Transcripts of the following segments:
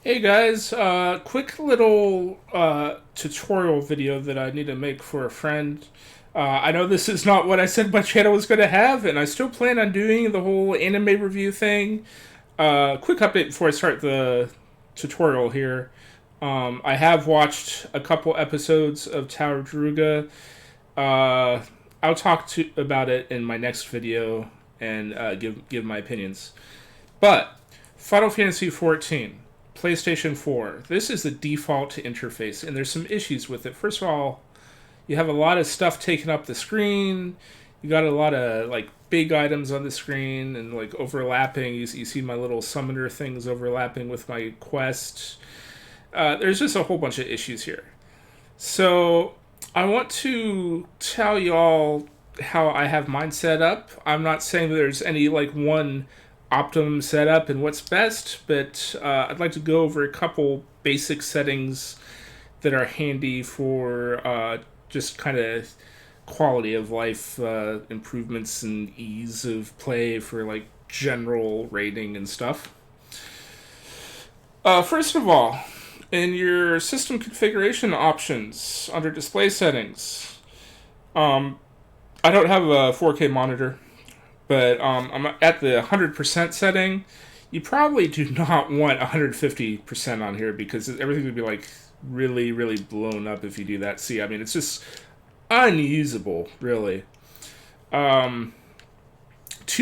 Hey guys, quick little tutorial video that I need to make for a friend. I know this is not what I said my channel was going to have, and I still plan on doing the whole anime review thing. Quick update before I start the tutorial here. I have watched a couple episodes of Tower of Druga. Uh, I'll talk about it in my next video and give my opinions. But Final Fantasy XIV. PlayStation 4. This is the default interface, and there's some issues with it. First of all, you have a lot of stuff taking up the screen. You got a lot of like big items on the screen and like overlapping. You see my little summoner things overlapping with my quest. There's just a whole bunch of issues here. So I want to tell y'all how I have mine set up. I'm not saying there's any like one optimum setup and what's best, but I'd like to go over a couple basic settings that are handy for just kind of quality of life improvements and ease of play for like general rating and stuff. First of all, in your system configuration options under display settings, I don't have a 4K monitor, but I'm at the 100% setting. You probably do not want 150% on here because everything would be like really, really blown up if you do that. See, I mean, it's just unusable, really. Too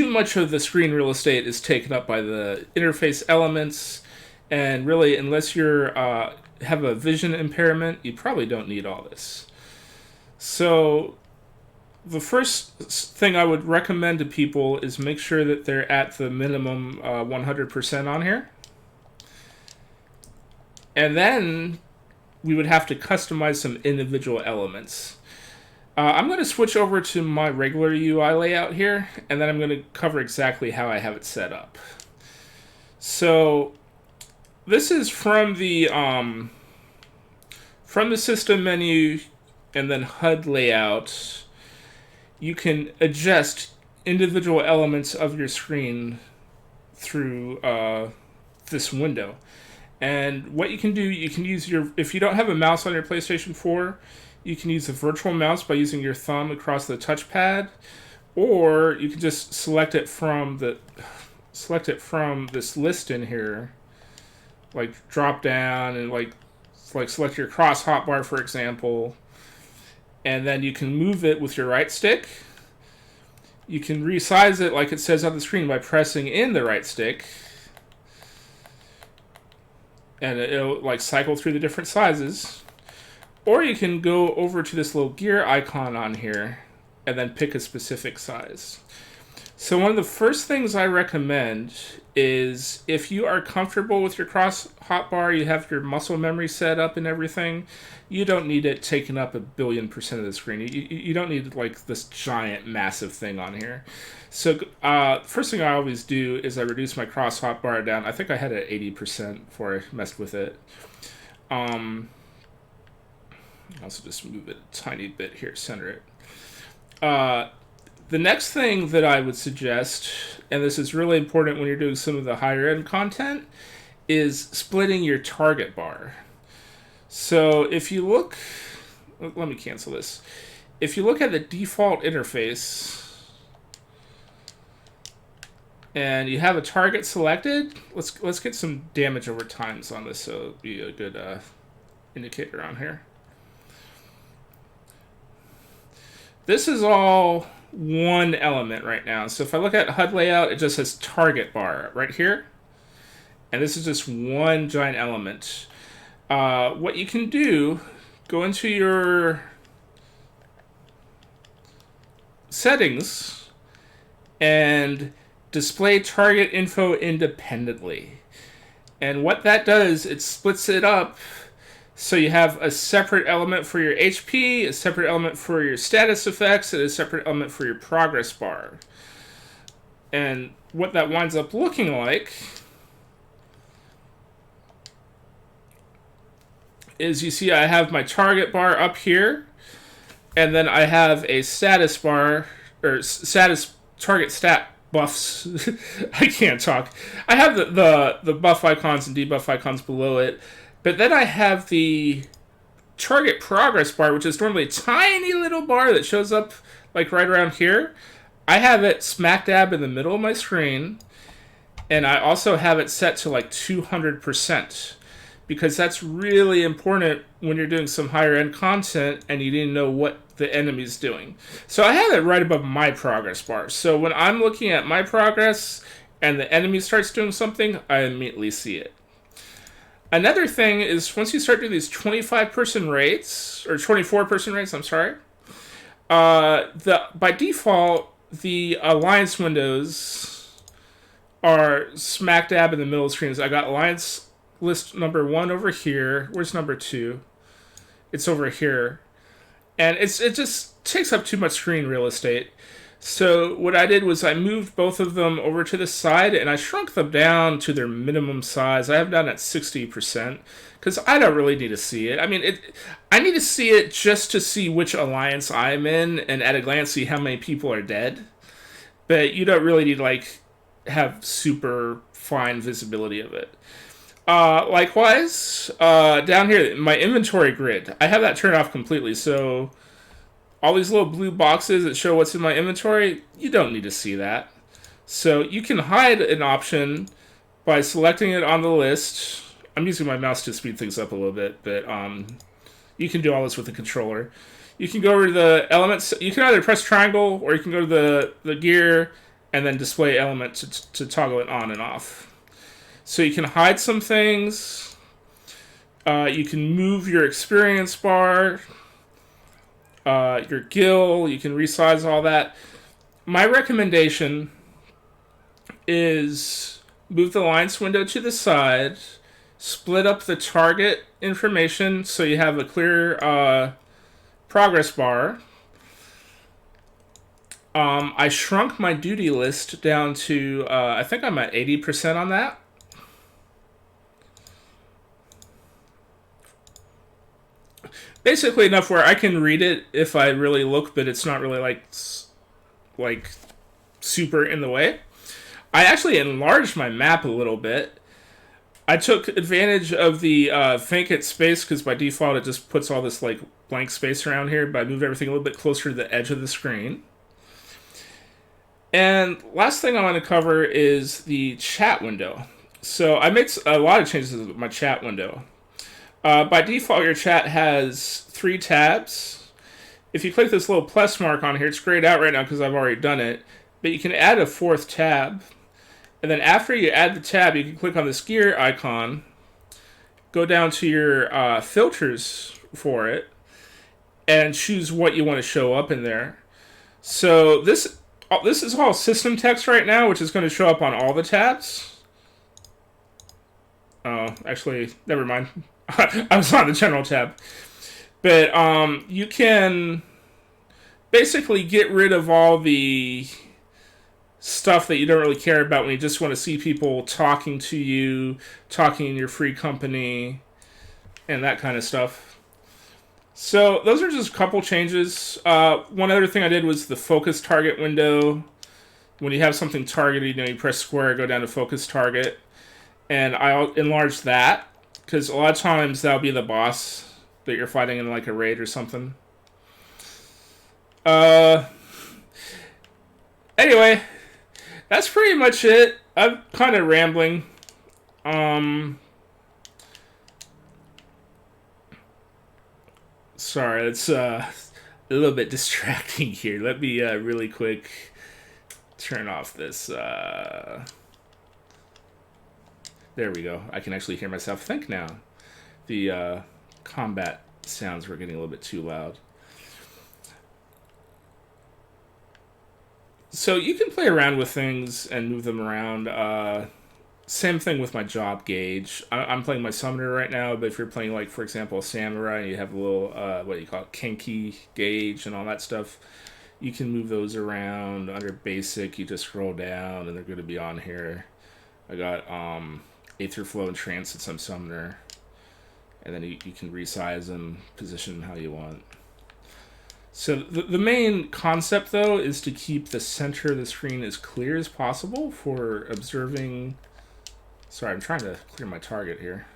much of the screen real estate is taken up by the interface elements, and really, unless you're have a vision impairment, you probably don't need all this. So the first thing I would recommend to people is make sure that they're at the minimum 100% on here. And then we would have to customize some individual elements. I'm going to switch over to my regular UI layout here, and then I'm going to cover exactly how I have it set up. So this is from the system menu and then HUD Layout. You can adjust individual elements of your screen through this window. And what you can do, you can use if you don't have a mouse on your PlayStation 4, you can use a virtual mouse by using your thumb across the touchpad, or you can just select it from this list in here, like drop down and like select your cross hotbar, for example. And then you can move it with your right stick. You can resize it like it says on the screen by pressing in the right stick. And it'll like cycle through the different sizes. Or you can go over to this little gear icon on here and then pick a specific size. So one of the first things I recommend is if you are comfortable with your cross hotbar, you have your muscle memory set up and everything, you don't need it taking up 1,000,000,000% of the screen. You don't need like this giant massive thing on here. So first thing I always do is I reduce my cross hotbar down. I think I had it at 80% before I messed with it. Also just move it a tiny bit here, center it. The next thing that I would suggest, and this is really important when you're doing some of the higher end content, is splitting your target bar. So if you look, let me cancel this. If you look at the default interface and you have a target selected, let's get some damage over times on this, so it'll be a good indicator on here. This is all one element right now. So if I look at HUD layout, it just says target bar right here. And this is just one giant element. What you can do, go into your settings and display target info independently. And what that does, it splits it up so you have a separate element for your HP, a separate element for your status effects, and a separate element for your progress bar. And what that winds up looking like is, you see I have my target bar up here, and then I have a status bar, or status target stat buffs. I can't talk. I have the buff icons and debuff icons below it, but then I have the target progress bar, which is normally a tiny little bar that shows up like right around here. I have it smack dab in the middle of my screen, and I also have it set to like 200%, because that's really important when you're doing some higher end content and you need to know what the enemy's doing. So I have it right above my progress bar. So when I'm looking at my progress and the enemy starts doing something, I immediately see it. Another thing is, once you start doing these 25-person raids, or 24-person raids, I'm sorry, by default, the alliance windows are smack dab in the middle of screens. I got alliance list number 1 over here. Where's number 2? It's over here. And it just takes up too much screen real estate. So what I did was I moved both of them over to the side, and I shrunk them down to their minimum size. I have them at 60%, because I don't really need to see it. I mean, I need to see it just to see which alliance I'm in, and at a glance see how many people are dead. But you don't really need to, like, have super fine visibility of it. Likewise, down here, my inventory grid, I have that turned off completely, so all these little blue boxes that show what's in my inventory, you don't need to see that. So you can hide an option by selecting it on the list. I'm using my mouse to speed things up a little bit, but you can do all this with the controller. You can go over to the elements. You can either press triangle, or you can go to the gear and then display element to toggle it on and off. So you can hide some things. You can move your experience bar, your gil. You can resize all that. My recommendation is move the alliance window to the side, split up the target information so you have a clear progress bar. I shrunk my duty list down to, I think I'm at 80% on that. Basically enough where I can read it if I really look, but it's not really like super in the way. I actually enlarged my map a little bit. I took advantage of the vacant space, because by default it just puts all this like blank space around here, but I moved everything a little bit closer to the edge of the screen. And last thing I want to cover is the chat window. So I made a lot of changes to my chat window. By default, your chat has 3 tabs. If you click this little plus mark on here, it's grayed out right now because I've already done it, but you can add a 4th tab. And then after you add the tab, you can click on this gear icon, go down to your filters for it, and choose what you want to show up in there. So this is all system text right now, which is going to show up on all the tabs. Oh, actually, never mind. I was on the general tab. But you can basically get rid of all the stuff that you don't really care about when you just want to see people talking to you, talking in your free company, and that kind of stuff. So those are just a couple changes. One other thing I did was the focus target window. When you have something targeted, you press square, go down to focus target. And I'll enlarge that, because a lot of times that'll be the boss that you're fighting in like a raid or something. Anyway, that's pretty much it. I'm kind of rambling. Sorry, it's a little bit distracting here. Let me really quick turn off this. There we go. I can actually hear myself think now. The combat sounds were getting a little bit too loud. So you can play around with things and move them around. Same thing with my job gauge. I'm playing my summoner right now, but if you're playing, like, for example, a samurai, you have a little, what do you call it, kinky gauge and all that stuff. You can move those around. Under basic, you just scroll down, and they're going to be on here. I got Aether Flow and Trance since I'm summoner. And then you can resize them, position them how you want. So the main concept, though, is to keep the center of the screen as clear as possible for observing... Sorry, I'm trying to clear my target here.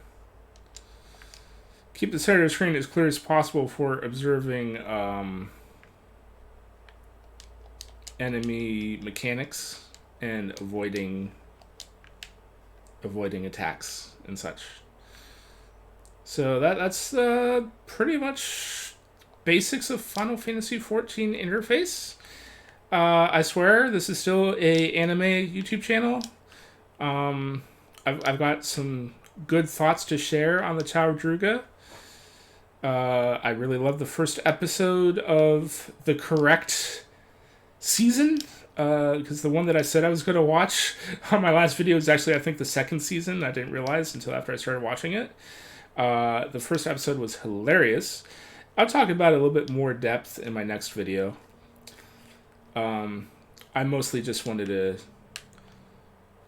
Keep the center of the screen as clear as possible for observing enemy mechanics and avoiding attacks and such. So that's pretty much basics of Final Fantasy XIV interface. I swear this is still a anime YouTube channel. I've got some good thoughts to share on the Tower Druga. I really love the first episode of the correct season, because the one that I said I was going to watch on my last video is actually, I think, the second season. I didn't realize until after I started watching it. The first episode was hilarious. I'll talk about it a little bit more depth in my next video. I mostly just wanted to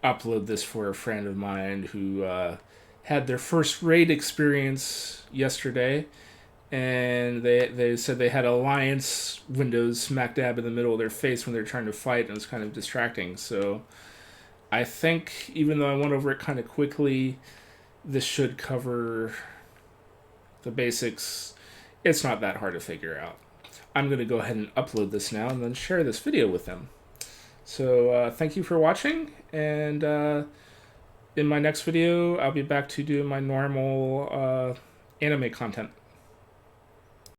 upload this for a friend of mine who had their first raid experience yesterday, and they said they had Alliance windows smack dab in the middle of their face when they're trying to fight, and it was kind of distracting. So I think, even though I went over it kind of quickly, this should cover the basics. It's not that hard to figure out. I'm going to go ahead and upload this now and then share this video with them. So thank you for watching, and in my next video I'll be back to doing my normal anime content.